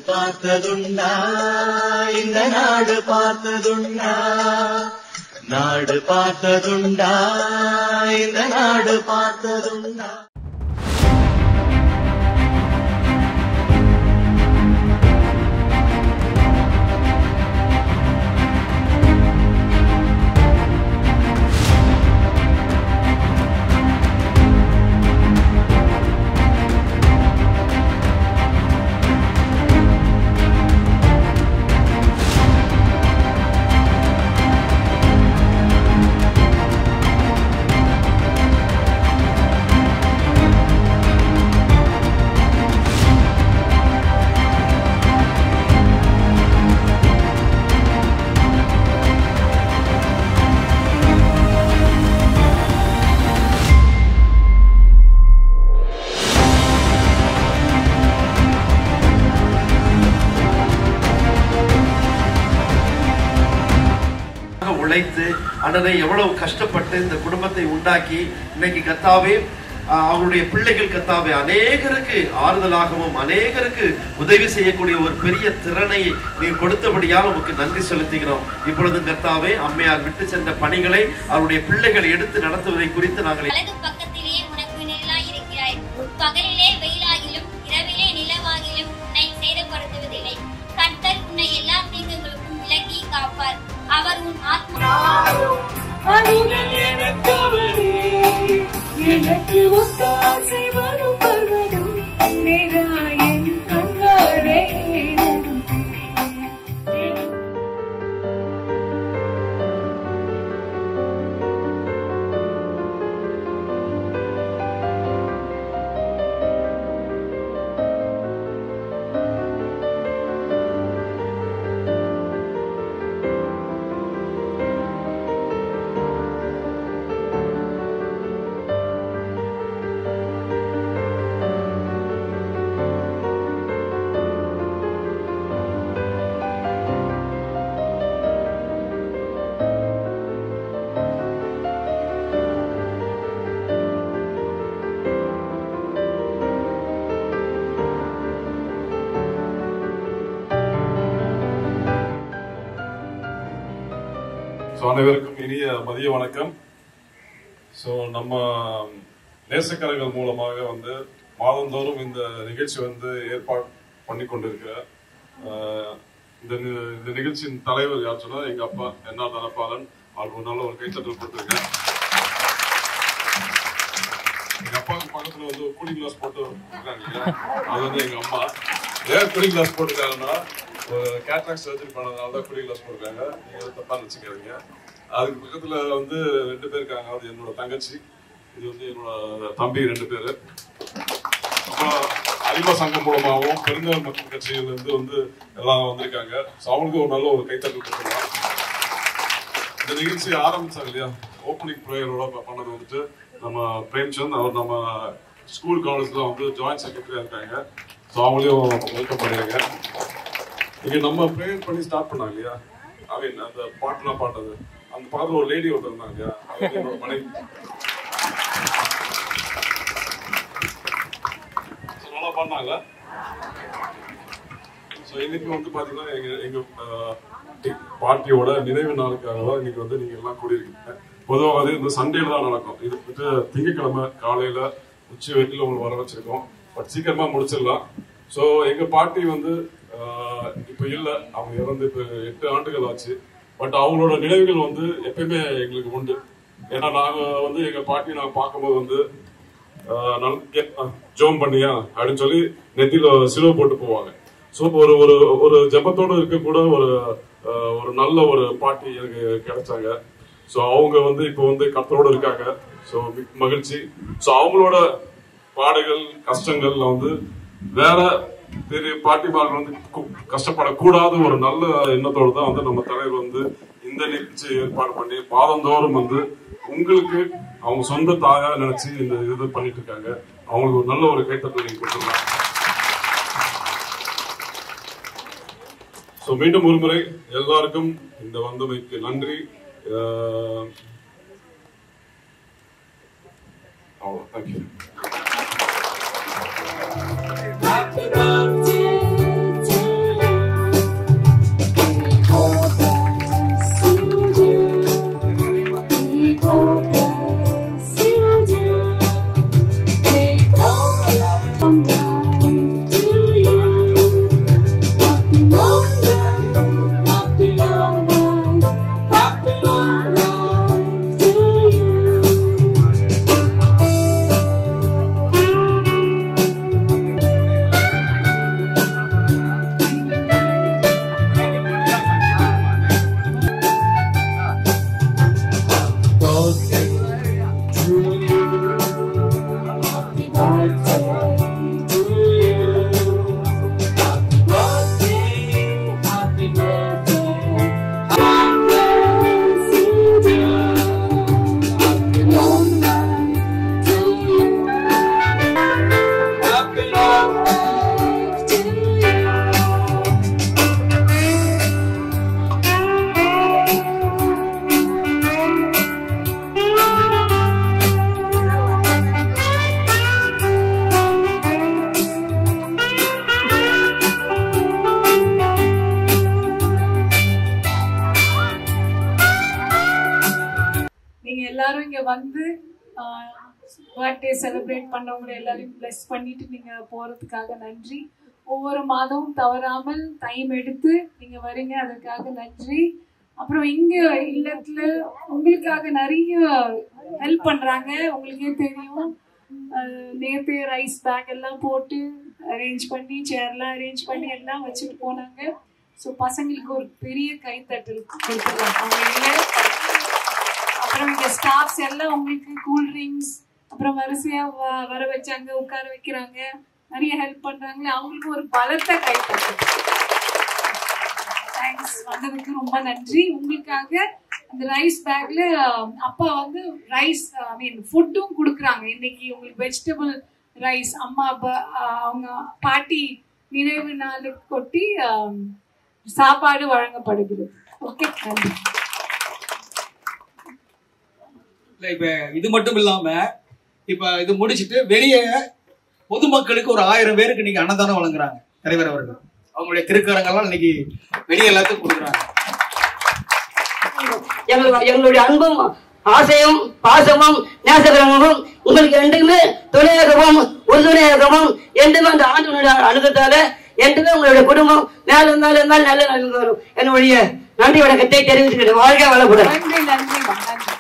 பார்த்ததுண்டா இந்த நாடு பார்த்ததுண்டா, நாடு பார்த்ததுண்டா இந்த நாடு பார்த்ததுண்டா. உழைத்து அண்ணனை எவ்வளவு கஷ்டப்பட்டு இந்த குடும்பத்தை உண்டாக்கி இன்னைக்கு கர்த்தாவே அவருடைய பிள்ளைகள் கர்த்தாவே அநேகருக்கு ஆறுதலாகவும் அநேகருக்கு உதவி செய்யக்கூடிய ஒரு பெரிய திறனை நீர் கொடுத்தபடியால் உமக்கு நன்றி செலுத்துகிறோம். இப்பொழுது கர்த்தாவே அம்மையார் விட்டு சென்ற பணிகளை அவருடைய பிள்ளைகள் எடுத்து நடத்துவதை குறித்து நாங்கள் பக்கத்திலேயே உனக்கு நிழலாய் இருக்கிறாய். பகலிலே வெயிலாகிலும் இரவிலே நிலவாகிலும் உன்னை சேதப்படுத்துவதில்லை. கர்த்தர் உன்னை எல்லா தீங்குகளுக்கும் விலக்கி காப்பார். அவர் உன் ஆத்மா எனக்கு ஒத்தாசை வரும் பர்வதம் நிராயன் கங்காரே. அனைவருக்கும் இனிய மதிய வணக்கம். நம்ம நேசக்கரங்கள் மூலமாக மாதந்தோறும் இந்த நிகழ்ச்சி ஏற்பாடு பண்ணி கொண்டிருக்கிற இந்த நிகழ்ச்சியின் தலைவர் யார் சொன்னா எங்க அப்பா என்ஆர் தனபாலன். அவருக்கு நல்ல ஒரு கைத்தட்டல் கொடுத்திருக்கேன். எங்க அப்பாவுக்கு பக்கத்துல கூலிங் கிளாஸ் போட்டு இருக்காங்க. அது எங்க அம்மா. ஏன் கூலிங் கிளாஸ் போட்டுருக்காங்கன்னா கேட்ராக்ட் சர்ஜரி பண்ணதுனாலதான் கூலிங் கிளாஸ் போட்டுருக்காங்க. நீங்க தப்பா நினைச்சுக்காதீங்க. அதுக்கு பக்கத்துல 2 பேர் இருக்காங்க. அது என்னோட தங்கச்சி, இது என்னோட தம்பி 2 பேரு. அப்புறம் அரிமா சங்கம் மூலமாகவும் பெருந்தவர் மக்கள் கட்சியில இருந்து எல்லாம் வந்திருக்காங்க. அவங்களுக்கு ஒரு நல்ல ஒரு கைத்தட்டல் கொடுத்துருவாங்க. இந்த நிகழ்ச்சி ஆரம்பிச்சாங்க இல்லையா, ஓப்பனிங் ப்ரேயரோட பண்ணது நம்ம பிரேம்சந்த். அவர் நம்ம ஸ்கூல் காலேஜ்ல ஜாயிண்ட் செக்ரட்டரியா இருக்காங்க. அவங்களையும் வெல்கம் பண்ணிருங்க. இங்க நம்ம ப்ரேயர் பண்ணி ஸ்டார்ட் பண்ணாங்க இல்லையா, அந்த பாட்டுலாம் பாட்டது அந்த பக்கத்துல ஒரு லேடி ஒருத்தர் இருந்தாங்க. என்னோட மனைவி நல்லா பண்ணாங்க. இன்னைக்கு பாத்தீங்கன்னா எங்க பார்ட்டியோட நினைவு நாளுக்காக தான் இன்னைக்கு நீங்க எல்லாம் கூடியிருக்கீங்க. பொதுவாக இந்த சண்டேல தான் நடக்கும். இது திங்கட்கிழமை காலையில உச்சி வெட்டில உங்களுக்கு வர வச்சிருக்கோம். பட் சீக்கிரமா முடிச்சிடலாம். ஸோ எங்க பார்ட்டி இப்ப இல்ல, அவங்க இறந்து இப்ப 8 ஆண்டுகள் ஆச்சு. பட் அவங்களோட நினைவுகள் எப்பயுமே எங்களுக்கு உண்டு. ஏன்னா நாங்க எங்க பாட்டி நாங்க பார்க்கும்போது ஜோம் பண்ணியா அப்படின்னு சொல்லி நெத்தியில சிலுவை போட்டு போவாங்க. ஸோ ஒரு ஜபத்தோடு இருக்க கூட ஒரு நல்ல ஒரு பாட்டி எனக்கு கிடைச்சாங்க. ஸோ அவங்க இப்போ கர்த்தரோட இருக்காங்க. ஸோ மகிழ்ச்சி. ஸோ அவங்களோட பாடுகள் கஷ்டங்கள்ல வேற பெரிய பாட்டிமார்கள் கஷ்டப்படக்கூடாத ஒரு நல்ல எண்ணத்தோடு தான் நம்ம தலைவர் இந்த நிகழ்ச்சி ஏற்பாடு பண்ணி மாதந்தோறும் உங்களுக்கு அவங்க சொந்த தாயா நினைச்சு இந்த இது பண்ணிட்டு இருக்காங்க. அவங்களுக்கு ஒரு நல்ல ஒரு கைத்தட்டல் நீங்க கொடுத்துருக்காங்க. ஸோ மீண்டும் ஒரு முறை எல்லாருக்கும் இந்த வந்தமைக்கு நன்றி. அவ்வளோ, தேங்க்யூ. வந்து பர்த்டே செலிப்ரேட் பண்ணவங்க எல்லாரையும் பிளஸ் பண்ணிட்டு நீங்க போறதுக்காக நன்றி. ஒவ்வொரு மாதமும் தவறாமல் டைம் எடுத்து நீங்க வரீங்க, அதற்காக நன்றி. அப்புறம் இங்க இல்லத்துல உங்களுக்காக நிறைய ஹெல்ப் பண்றாங்க. உங்களுக்கே தெரியும், நேத்து ரைஸ் பேக் எல்லாம் போட்டு அரேஞ்ச் பண்ணி சேர்லாம் அரேஞ்ச் பண்ணி எல்லாம் வச்சுட்டு போனாங்க. ஸோ பசங்களுக்கு ஒரு பெரிய கைத்தட்டல் கொடுத்துருக்காங்க. அப்புறம் இங்க ஸ்டாஃப்ஸ் எல்லாம் உங்களுக்கு கூல் ட்ரிங்க்ஸ் அப்புறம் வரிசையா வர வச்சாங்க, உட்கார வைக்கிறாங்க, நிறைய ஹெல்ப் பண்றாங்களே, அவங்களுக்கு ஒரு பலத்த கைத்தட்டல். தேங்க்ஸ், வந்ததுக்கு ரொம்ப நன்றி. உங்களுக்காக அந்த ரைஸ் பேக்ல அப்பா வந்து ரைஸ் ஃபுட்டும் கொடுக்குறாங்க. இன்னைக்கு உங்களுக்கு வெஜிடபிள் ரைஸ் அம்மா அப்பா அவங்க பாட்டி நினைவு நாளுக்கு கொட்டி சாப்பாடு வழங்கப்படுகிறது. ஓகே, நன்றி. இப்ப இது மட்டும் இல்லாம இப்ப இது முடிச்சுட்டு வெளியே பொதுமக்களுக்கு ஒரு 1000 பேருக்கு நீங்க அன்னதானம் வழங்குறாங்க தலைவர் அவர்கள். அவங்களுடைய திருக்கரங்கள்லாம் இன்னைக்கு வெளியே எல்லாத்துக்கும் கொடுக்குறாங்க. எங்களுடைய அன்பும் ஆசையும் பாசமும் நேசகரமும் உங்களுக்கு என்றுமே துணையாகவும் உறுதுணையாகவும் என்றுமே அந்த ஆண்டு அனுகத்தால என்றுமே உங்களுடைய குடும்பம் மேலும் மேலும் நல்ல நன்மை வரும். என்னுடைய நன்றி வணக்கத்தை தெரிவித்துக்கிறேன். வாழ்க வளமுடன். நன்றி.